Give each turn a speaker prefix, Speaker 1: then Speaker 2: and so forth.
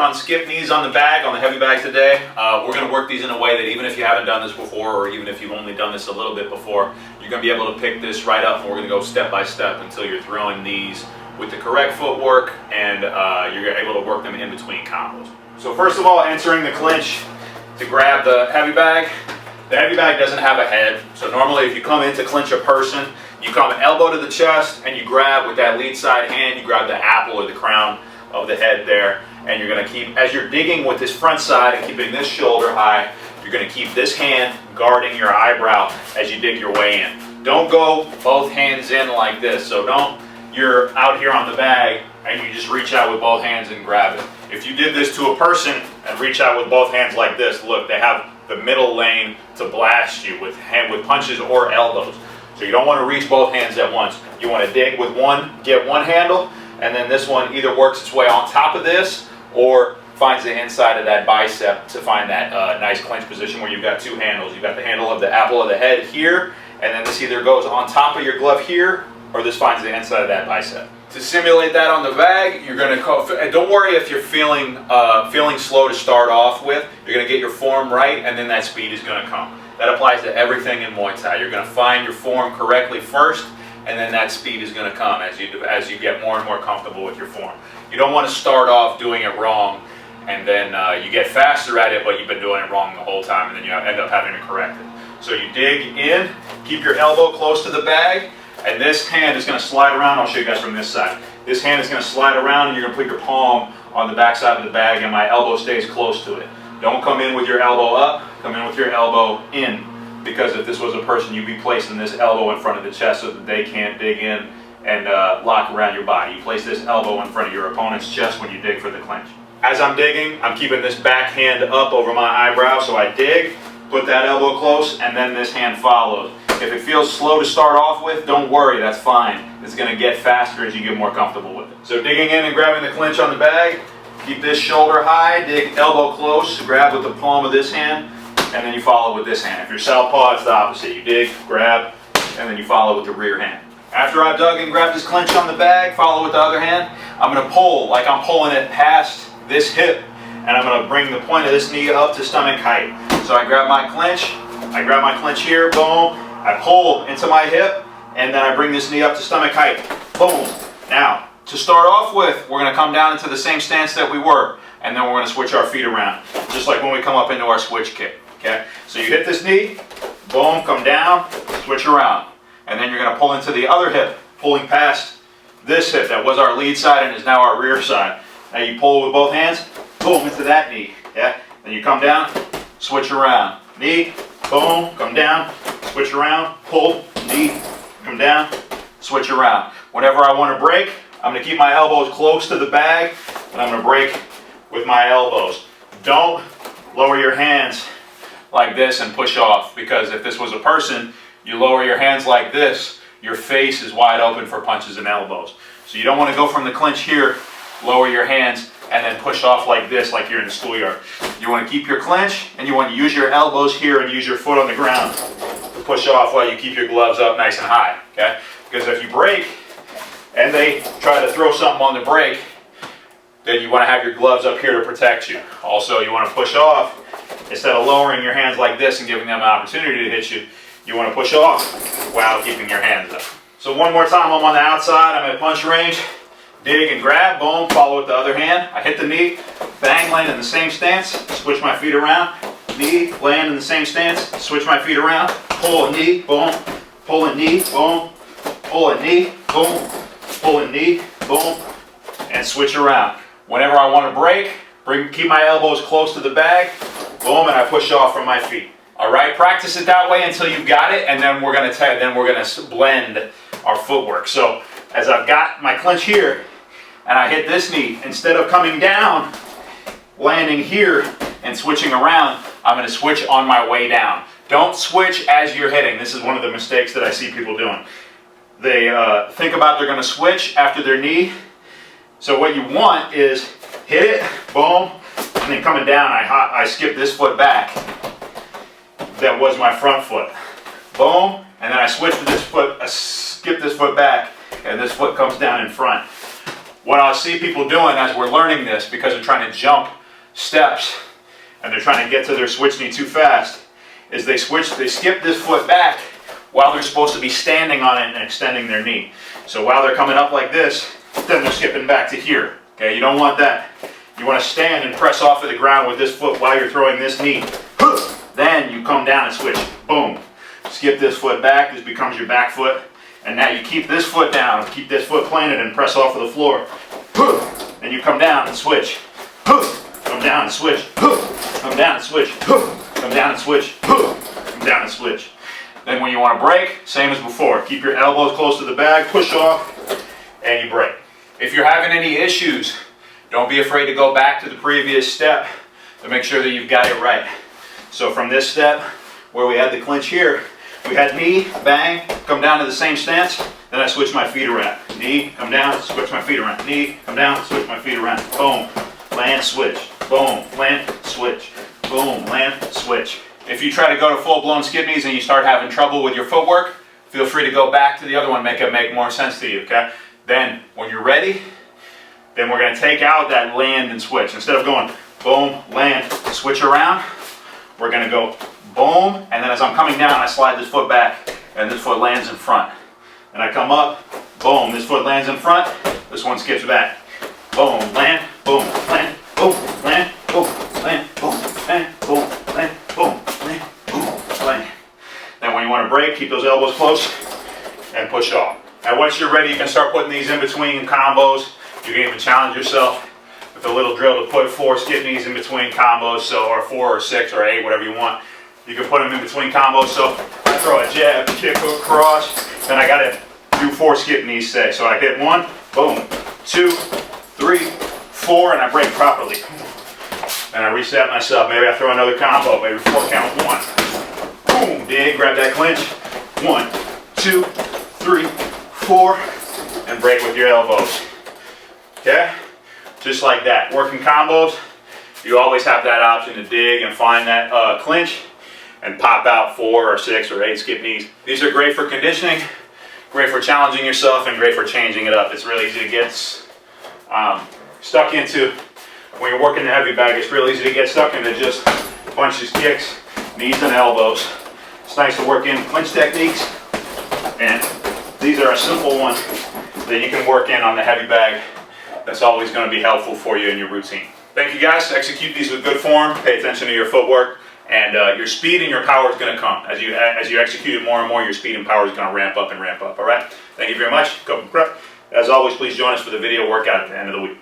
Speaker 1: on skip knees on the bag, on the heavy bag today. We're going to work these in a way that even if you haven't done this before, or even if you've only done this a little bit before, you're going to be able to pick this right up, and we're going to go step by step until you're throwing these with the correct footwork, and you're able to work them in between combos. So first of all, entering the clinch to grab the heavy bag. The heavy bag doesn't have a head, so normally if you come in to clinch a person, you come elbow to the chest and you grab with that lead side hand, you grab the apple or the crown of the head there, and you're going to keep, as you're digging with this front side and keeping this shoulder high, you're going to keep this hand guarding your eyebrow as you dig your way in. Don't go both hands in like this, so you're out here on the bag and you just reach out with both hands and grab it. If you did this to a person and reach out with both hands like this, look, they have the middle lane to blast you with punches or elbows. So you don't want to reach both hands at once. You want to dig with one, get one handle, and then this one either works its way on top of this or finds the inside of that bicep to find that nice clinch position where you've got two handles. You've got the handle of the apple of the head here, and then this either goes on top of your glove here, or this finds the inside of that bicep. To simulate that on the bag, you're going to don't worry if you're feeling slow to start off with. You're going to get your form right, and then that speed is going to come. That applies to everything in Muay Thai. You're going to find your form correctly first, and then that speed is going to come as you get more and more comfortable with your form. You don't want to start off doing it wrong, and then you get faster at it, but you've been doing it wrong the whole time, and then you end up having to correct it. So you dig in, keep your elbow close to the bag, and this hand is going to slide around. I'll show you guys from this side. This hand is going to slide around, and you're going to put your palm on the back side of the bag, and my elbow stays close to it. Don't come in with your elbow up, come in with your elbow in, because if this was a person, you'd be placing this elbow in front of the chest so that they can't dig in and lock around your body. You place this elbow in front of your opponent's chest when you dig for the clinch. As I'm digging, I'm keeping this back hand up over my eyebrow, so I dig, put that elbow close, and then this hand follows. If it feels slow to start off with, don't worry, that's fine. It's going to get faster as you get more comfortable with it. So digging in and grabbing the clinch on the bag, keep this shoulder high, dig elbow close, grab with the palm of this hand, and then you follow with this hand. If you're southpaw, it's the opposite. You dig, grab, and then you follow with the rear hand. After I've dug and grabbed this clinch on the bag, follow with the other hand, I'm going to pull like I'm pulling it past this hip, and I'm going to bring the point of this knee up to stomach height. So I grab my clinch here, boom, I pull into my hip, and then I bring this knee up to stomach height, boom. Now, to start off with, we're going to come down into the same stance that we were, and then we're going to switch our feet around, just like when we come up into our switch kick, okay? So you hit this knee, boom, come down, switch around, and then you're going to pull into the other hip, pulling past this hip that was our lead side and is now our rear side. Now you pull with both hands, boom, into that knee, yeah? Then you come down, switch around, knee, boom, come down, switch around, pull, knee, come down, switch around. Whenever I want to break, I'm going to keep my elbows close to the bag, and I'm going to break with my elbows. Don't lower your hands like this and push off, because if this was a person, you lower your hands like this, your face is wide open for punches and elbows. So you don't want to go from the clinch here, lower your hands, and then push off like this, like you're in the schoolyard. You want to keep your clinch, and you want to use your elbows here and use your foot on the ground to push off while you keep your gloves up nice and high, okay? Because if you break, and they try to throw something on the break, then you want to have your gloves up here to protect you. Also, you want to push off, instead of lowering your hands like this and giving them an opportunity to hit you, you want to push off while keeping your hands up. So one more time, I'm on the outside, I'm at punch range, dig and grab, boom, follow with the other hand. I hit the knee, bang, land in the same stance, switch my feet around, knee, land in the same stance, switch my feet around, pull a knee, boom, pull a knee, boom, pull a knee, boom, pull a knee, boom, and switch around. Whenever I want to break, keep my elbows close to the bag, boom, and I push off from my feet. All right, practice it that way until you've got it, and then we're gonna blend our footwork. So as I've got my clinch here, and I hit this knee, instead of coming down, landing here, and switching around, I'm gonna switch on my way down. Don't switch as you're hitting. This is one of the mistakes that I see people doing. They think about they're gonna switch after their knee. So what you want is hit it, boom, and then coming down, I skip this foot back. That was my front foot. Boom, and then I switch to this foot, I skip this foot back, and this foot comes down in frnt. What I see people doing as we're learning this, because they're trying to jump steps and they're trying to get to their switch knee too fast is they skip this foot back while they're supposed to be standing on it and extending their knee. So while they're coming up like this, then they're skipping back to here. Okay, you don't want that. You want to stand and press off of the ground with this foot while you're throwing this knee. Then you come down and switch. Boom. Skip this foot back. This becomes your back foot. And now you keep this foot down. Keep this foot planted and press off of the floor. And you come down and switch. Come down and switch. Come down and switch. Come down and switch. Come down and switch. Then when you want to break, same as before. Keep your elbows close to the bag, push off, and you break. If you're having any issues, don't be afraid to go back to the previous step to make sure that you've got it right. So from this step, where we had the clinch here, we had knee, bang, come down to the same stance, then I switch my feet around. Knee, come down, switch my feet around. Knee, come down, switch my feet around. Boom, land, switch. Boom, land, switch. Boom, land, switch. If you try to go to full-blown skip knees and you start having trouble with your footwork, feel free to go back to the other one, make it make more sense to you, okay? Then, when you're ready, then we're going to take out that land and switch. Instead of going boom, land, switch around, we're going to go boom, and then as I'm coming down, I slide this foot back, and this foot lands in front. And I come up, boom, this foot lands in front, this one skips back. Boom, land, boom, land, boom, land, boom, land, boom, land, boom, land, boom, land, boom, land. Then when you want to break, keep those elbows close and push off. Now once you're ready, you can start putting these in between combos. You can even challenge yourself with a little drill to put 4 skip knees in between combos, so, or 4 or 6 or 8, whatever you want. You can put them in between combos, so I throw a jab, kick, hook, cross, then I got to do 4 skip knees, say. So I hit 1, boom, 2, 3, 4, and I break properly. And I reset myself. Maybe I throw another combo, maybe 4 count 1. Boom, dig, grab that clinch. 1, 2, 3, 4, and break with your elbows. Okay? Just like that. Working combos, you always have that option to dig and find that clinch and pop out 4 or 6 or 8 skip knees. These are great for conditioning, great for challenging yourself, and great for changing it up. It's really easy to get stuck into. When you're working the heavy bag, it's real easy to get stuck into just punches, kicks, knees, and elbows. It's nice to work in clinch techniques, and these are a simple one that you can work in on the heavy bag. That's always going to be helpful for you in your routine. Thank you guys. Execute these with good form. Pay attention to your footwork, and your speed and your power is going to come. As you execute it more and more, your speed and power is going to ramp up and ramp up. All right? Thank you very much. Go prep. As always, please join us for the video workout at the end of the week.